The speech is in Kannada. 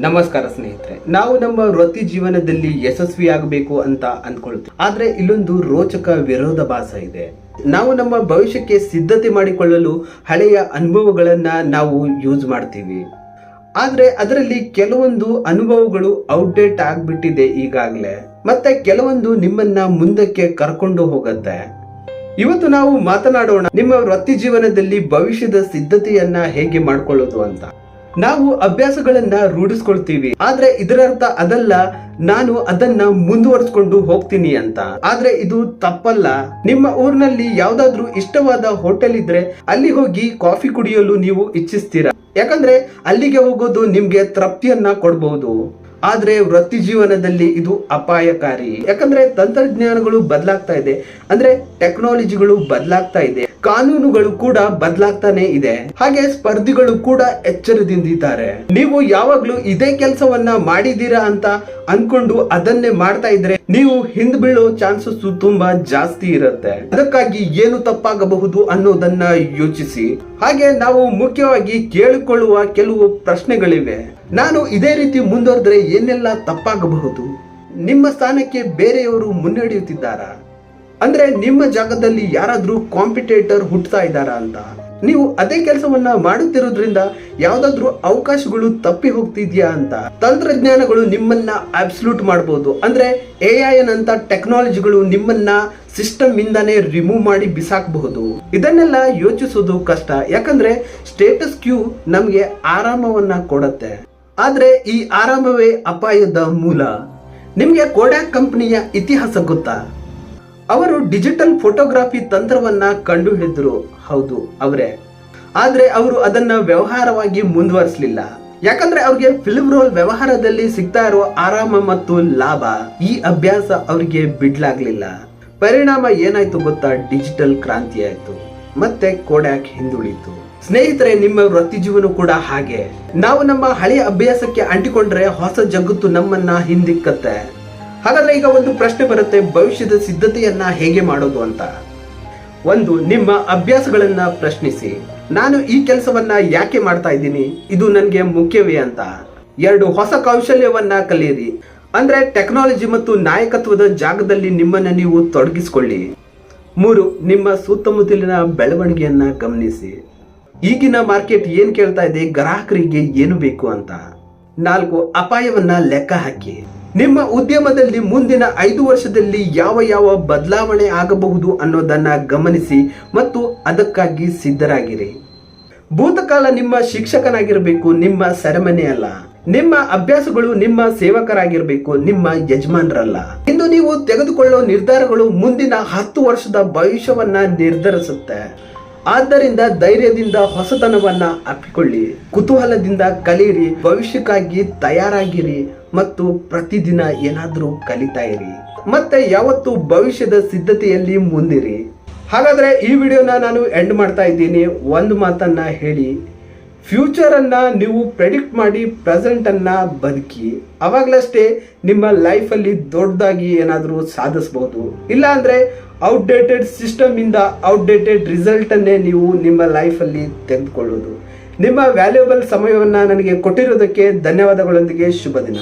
ನಮಸ್ಕಾರ ಸ್ನೇಹಿತರೆ, ನಾವು ನಮ್ಮ ವೃತ್ತಿ ಜೀವನದಲ್ಲಿ ಯಶಸ್ವಿ ಆಗಬೇಕು ಅಂತ ಅಂದ್ಕೊಳ್ತೀವಿ. ಆದ್ರೆ ಇಲ್ಲೊಂದು ರೋಚಕ ವಿರೋಧಾಭಾಸ ಇದೆ. ನಾವು ನಮ್ಮ ಭವಿಷ್ಯಕ್ಕೆ ಸಿದ್ಧತೆ ಮಾಡಿಕೊಳ್ಳಲು ಹಳೆಯ ಅನುಭವಗಳನ್ನ ನಾವು ಯೂಸ್ ಮಾಡ್ತೀವಿ. ಆದ್ರೆ ಅದರಲ್ಲಿ ಕೆಲವೊಂದು ಅನುಭವಗಳು ಔಟ್ಡೇಟ್ ಆಗ್ಬಿಟ್ಟಿದೆ ಈಗಾಗಲೇ, ಮತ್ತೆ ಕೆಲವೊಂದು ನಿಮ್ಮನ್ನ ಮುಂದಕ್ಕೆ ಕರ್ಕೊಂಡು ಹೋಗುತ್ತೆ. ಇವತ್ತು ನಾವು ಮಾತನಾಡೋಣ ನಿಮ್ಮ ವೃತ್ತಿ ಜೀವನದಲ್ಲಿ ಭವಿಷ್ಯದ ಸಿದ್ಧತೆಯನ್ನ ಹೇಗೆ ಮಾಡ್ಕೊಳ್ಳೋದು ಅಂತ. ನಾವು ಅಭ್ಯಾಸಗಳನ್ನ ರೂಢಿಸ್ಕೊಳ್ತೀವಿ, ಆದ್ರೆ ಇದರರ್ಥ ಅದಲ್ಲ ನಾನು ಅದನ್ನ ಮುಂದುವರಿಸಿಕೊಂಡು ಹೋಗ್ತೀನಿ ಅಂತ. ಆದ್ರೆ ಇದು ತಪ್ಪಲ್ಲ. ನಿಮ್ಮ ಊರಿನಲ್ಲಿ ಯಾವ್ದಾದ್ರು ಇಷ್ಟವಾದ ಹೋಟೆಲ್ ಇದ್ರೆ ಅಲ್ಲಿ ಹೋಗಿ ಕಾಫಿ ಕುಡಿಯಲು ನೀವು ಇಚ್ಛಿಸ್ತೀರಾ, ಯಾಕಂದ್ರೆ ಅಲ್ಲಿಗೆ ಹೋಗೋದು ನಿಮ್ಗೆ ತೃಪ್ತಿಯನ್ನ ಕೊಡಬಹುದು. ಆದ್ರೆ ವೃತ್ತಿ ಜೀವನದಲ್ಲಿ ಇದು ಅಪಾಯಕಾರಿ. ಯಾಕಂದ್ರೆ ತಂತ್ರಜ್ಞಾನಗಳು ಬದಲಾಗ್ತಾ ಇದೆ, ಅಂದ್ರೆ ಟೆಕ್ನಾಲಜಿಗಳು ಬದಲಾಗ್ತಾ ಇದೆ, ಕಾನೂನುಗಳು ಕೂಡ ಬದಲಾಗ್ತಾನೆ ಇದೆ, ಹಾಗೆ ಸ್ಪರ್ಧಿಗಳು ಕೂಡ ಎಚ್ಚರದಿಂದಿದ್ದಾರೆ. ನೀವು ಯಾವಾಗ್ಲೂ ಇದೇ ಕೆಲಸವನ್ನ ಮಾಡಿದೀರಾ ಅಂತ ಅನ್ಕೊಂಡು ಅದನ್ನೇ ಮಾಡ್ತಾ ಇದ್ರೆ ನೀವು ಹಿಂದ್ ಬೀಳೋ ಚಾನ್ಸಸ್ ತುಂಬಾ ಜಾಸ್ತಿ ಇರುತ್ತೆ. ಅದಕ್ಕಾಗಿ ಏನು ತಪ್ಪಾಗಬಹುದು ಅನ್ನೋದನ್ನ ಯೋಚಿಸಿ. ಹಾಗೆ ನಾವು ಮುಖ್ಯವಾಗಿ ಕೇಳಿಕೊಳ್ಳುವ ಕೆಲವು ಪ್ರಶ್ನೆಗಳಿವೆ. ನಾನು ಇದೇ ರೀತಿ ಮುಂದುವರೆದ್ರೆ ಏನೆಲ್ಲ ತಪ್ಪಾಗಬಹುದು? ನಿಮ್ಮ ಸ್ಥಾನಕ್ಕೆ ಬೇರೆಯವರು ಮುನ್ನಡೆಯುತ್ತಿದ್ದಾರಾ? ಅಂದ್ರೆ ನಿಮ್ಮ ಜಾಗದಲ್ಲಿ ಯಾರಾದ್ರೂ ಕಾಂಪಿಟೇಟರ್ ಹುಟ್ಟುತ್ತಾ ಇದ್ದಾರಾ ಅಂತ. ನೀವು ಅದೇ ಕೆಲಸವನ್ನ ಮಾಡುತ್ತಿರೋದ್ರಿಂದ ಯಾವ್ದಾದ್ರು ಅವಕಾಶಗಳು ತಪ್ಪಿ ಹೋಗ್ತಿದ್ಯಾ ಅಂತ. ತಂತ್ರಜ್ಞಾನಗಳು ನಿಮ್ಮನ್ನ ಅಬ್ಸಲ್ಯೂಟ್ ಮಾಡಬಹುದು, ಅಂದ್ರೆ AI ಅಂತ ಟೆಕ್ನಾಲಜಿಗಳು ನಿಮ್ಮನ್ನ ಸಿಸ್ಟಮ್ ಇಂದಾನೆ ರಿಮೂವ್ ಮಾಡಿ ಬಿಸಾಕಬಹುದು. ಇದನ್ನೆಲ್ಲ ಯೋಚಿಸೋದು ಕಷ್ಟ, ಯಾಕಂದ್ರೆ ಸ್ಟೇಟಸ್ ಕ್ಯೂ ನಮ್ಗೆ ಆರಾಮವನ್ನ ಕೊಡತ್ತೆ. ಆದ್ರೆ ಈ ಆರಾಮವೇ ಅಪಾಯದ ಮೂಲ. ನಿಮ್ಗೆ ಕೋಡ್ಯಾಕ್ ಕಂಪನಿಯ ಇತಿಹಾಸ ಗೊತ್ತಾ? ಅವರು ಡಿಜಿಟಲ್ ಫೋಟೋಗ್ರಫಿ ತಂತ್ರವನ್ನ ಕಂಡು ಹಿಡಿದ್ರು. ಹೌದು, ಅವರೇ. ಆದ್ರೆ ಅವರು ಅದನ್ನ ವ್ಯವಹಾರವಾಗಿ ಮುಂದುವರಿಸಲಿಲ್ಲ, ಯಾಕಂದ್ರೆ ಅವ್ರಿಗೆ ಫಿಲ್ಮ್ ರೋಲ್ ವ್ಯವಹಾರದಲ್ಲಿ ಸಿಗ್ತಾ ಇರೋ ಆರಾಮ ಮತ್ತು ಲಾಭ ಈ ಅಭ್ಯಾಸ ಅವರಿಗೆ ಬಿಡ್ಲಾಗ್ಲಿಲ್ಲ. ಪರಿಣಾಮ ಏನಾಯ್ತು ಗೊತ್ತಾ? ಡಿಜಿಟಲ್ ಕ್ರಾಂತಿ ಆಯ್ತು, ಮತ್ತೆ ಕೋಡ್ಯಾಕ್ ಹಿಂದುಳಿತು. ಸ್ನೇಹಿತರೆ, ನಿಮ್ಮ ವೃತ್ತಿ ಜೀವನ ಕೂಡ ಹಾಗೆ. ನಾವು ನಮ್ಮ ಹಳೆಯ ಅಭ್ಯಾಸಕ್ಕೆ ಅಂಟಿಕೊಂಡ್ರೆ ಹೊಸ ಜಗತ್ತು ನಮ್ಮನ್ನ ಹಿಂದಿಕ್ಕತ್ತೆ. ಹಾಗಾದ್ರೆ ಈಗ ಒಂದು ಪ್ರಶ್ನೆ ಬರುತ್ತೆ, ಭವಿಷ್ಯದ ಸಿದ್ಧತೆಯನ್ನ ಹೇಗೆ ಮಾಡೋದು ಅಂತ. ಒಂದು, ನಿಮ್ಮ ಅಭ್ಯಾಸಗಳನ್ನ ಪ್ರಶ್ನಿಸಿ. ನಾನು ಈ ಕೆಲಸವನ್ನ ಯಾಕೆ ಮಾಡ್ತಾ ಇದ್ದೀನಿ? ಇದು ನನಗೆ ಮುಖ್ಯವೇ ಅಂತ. 2, ಹೊಸ ಕೌಶಲ್ಯವನ್ನ ಕಲಿಯಿರಿ. ಅಂದ್ರೆ ಟೆಕ್ನಾಲಜಿ ಮತ್ತು ನಾಯಕತ್ವದ ಜಾಗದಲ್ಲಿ ನಿಮ್ಮನ್ನ ನೀವು ತೊಡಗಿಸಿಕೊಳ್ಳಿ. 3, ನಿಮ್ಮ ಸುತ್ತಮುತ್ತಲಿನ ಬೆಳವಣಿಗೆಯನ್ನ ಗಮನಿಸಿ. ಈಗಿನ ಮಾರ್ಕೆಟ್ ಏನ್ ಕೇಳ್ತಾ ಇದೆ, ಗ್ರಾಹಕರಿಗೆ ಏನು ಬೇಕು ಅಂತ. 4, ಅಪಾಯವನ್ನ ಲೆಕ್ಕ ಹಾಕಿ. ನಿಮ್ಮ ಉದ್ಯಮದಲ್ಲಿ ಮುಂದಿನ 5 ವರ್ಷದಲ್ಲಿ ಯಾವ ಬದಲಾವಣೆ ಆಗಬಹುದು ಅನ್ನೋದನ್ನ ಗಮನಿಸಿ ಮತ್ತು ಅದಕ್ಕಾಗಿ ಸಿದ್ಧರಾಗಿರಿ. ಭೂತಕಾಲ ನಿಮ್ಮ ಶಿಕ್ಷಕನಾಗಿರಬೇಕು, ನಿಮ್ಮ ಸೆರೆಮನೆ ಅಲ್ಲ. ನಿಮ್ಮ ಅಭ್ಯಾಸಗಳು ನಿಮ್ಮ ಸೇವಕರಾಗಿರ್ಬೇಕು, ನಿಮ್ಮ ಯಜಮಾನರಲ್ಲ. ಇಂದು ನೀವು ತೆಗೆದುಕೊಳ್ಳೋ ನಿರ್ಧಾರಗಳು ಮುಂದಿನ 10 ವರ್ಷದ ಭವಿಷ್ಯವನ್ನ ನಿರ್ಧರಿಸುತ್ತೆ. ಆದ್ದರಿಂದ ಧೈರ್ಯದಿಂದ ಹೊಸತನವನ್ನ ಅಪ್ಪಿಕೊಳ್ಳಿ, ಕುತೂಹಲದಿಂದ ಕಲಿಯಿರಿ, ಭವಿಷ್ಯಕ್ಕಾಗಿ ತಯಾರಾಗಿರಿ ಮತ್ತು ಪ್ರತಿದಿನ ಏನಾದ್ರೂ ಕಲಿತಾ ಇರಿ. ಮತ್ತೆ ಯಾವತ್ತು ಭವಿಷ್ಯದ ಸಿದ್ಧತೆಯಲ್ಲಿ ಮುಂದಿರಿ. ಹಾಗಾದ್ರೆ ಈ ವಿಡಿಯೋನ ನಾನು ಎಂಡ್ ಮಾಡ್ತಾ ಇದ್ದೀನಿ. ಒಂದು ಮಾತನ್ನ ಹೇಳಿ, ಫ್ಯೂಚರ್ ಅನ್ನ ನೀವು ಪ್ರೆಡಿಕ್ಟ್ ಮಾಡಿ ಪ್ರೆಸೆಂಟ್ ಅನ್ನ ಬದುಕಿ. ಅವಾಗ್ಲಷ್ಟೇ ನಿಮ್ಮ ಲೈಫ್ ಅಲ್ಲಿ ದೊಡ್ಡದಾಗಿ ಏನಾದ್ರೂ ಸಾಧಿಸಬಹುದು. ಇಲ್ಲ ಅಂದ್ರೆ ಔಟ್ಡೇಟೆಡ್ ಸಿಸ್ಟಮ್ ಇಂದ ಔಟ್ಡೇಟೆಡ್ ರಿಸಲ್ಟ್ ಅನ್ನೇ ನೀವು ನಿಮ್ಮ ಲೈಫ್ ಅಲ್ಲಿ ತೆಗೆದುಕೊಳ್ಳೋದು. ನಿಮ್ಮ ವ್ಯಾಲ್ಯೂಬಲ್ ಸಮಯವನ್ನ ನನಗೆ ಕೊಟ್ಟಿರೋದಕ್ಕೆ ಧನ್ಯವಾದಗಳೊಂದಿಗೆ ಶುಭ ದಿನ.